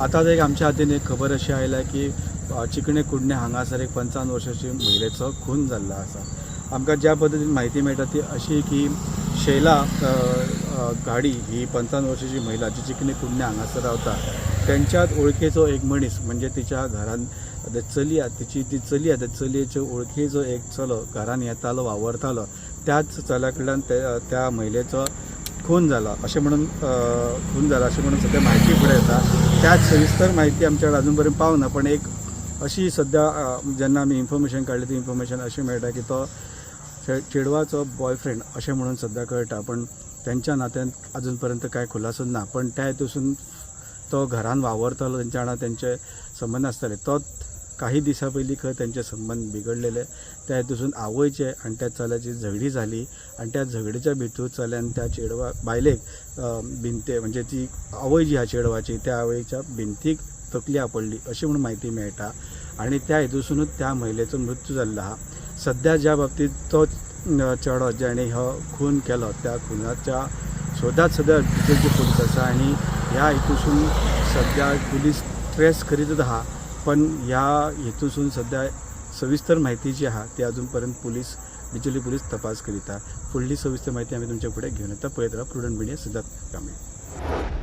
आताच एक आमच्या हातीन एक खबर अशी आयल्या की चिकणे कुडणे हांगासर एक 55 वर्षाची महिलेचो खून जाल्लो आसा। आमकां ज्या पद्दतीन म्हायती मेळटा ती अशी की शैला गाडी ही 55 वर्षाची महिला जी चिकणे कुडणे हांगासर रावता त्यांच्यात ओळखेचो एक मनीस म्हणजे तिच्या घरान चली ती चली त्या चलयेच्या ओळखीचो एक चलो घरान येतालो वावरतालो त्याच चल्या कडल्यान त्या महिलेचो खून जाला अशें म्हणून सद्या म्हायती फुडें येता। त्याच सविस्तर म्हायती आमच्या कडेन अजून पर्यंत पावना, पण एक अशी सद्या जेन्ना आमी इन्फॉर्मेशन काडली ती इन्फॉर्मेशन अशी मेळटा की तो चेडवाचो बॉयफ्रेंड अशें म्हणून सद्या कळटा, पण त्यांच्या नात्यान अजून पर्यंत कांय खुलासो ना। पण त्या हेतून तो घरान वावरतालो, त्यांच्या वांगडा त्यांचे संबंध आसताले, तो काही दिसा पयलीं खंय त्यांचे संबंध बिगडलेले। त्या हेतून आवयचे आनी त्या चल्याची झगडी जाली आनी त्या झगडीच्या भितूर चल्यान त्या चेडवा बायलेक भिंते म्हणजे ती आवय जी आहा चेडवाची त्या आवयच्या भिंतीक तकली आपडली अशी म्हणून म्हायती मेळटा आनी त्या हेतूनूच त्या महिलेचो मृत्यू जाल्लो आहा। सद्या ज्या बाबतीत तो चेडो ज्याने हो खून केलो त्या खुनाच्या शोधात सद्या डिटेलची पुलीस आसा आनी ह्या हेतून सद्या पुलीस ट्रेस करीतच आहा, पण ह्या हेतून सद्या सविस्तर म्हायती जी आहा ती अजून पर्यंत डिटेली पुलीस तपास करीता। फुडली सविस्तर म्हायती आमी तुमचे फुडें घेवन येता। पळयत राहा प्रुडंट मिडिया, सिद्धार्थ कांबळे।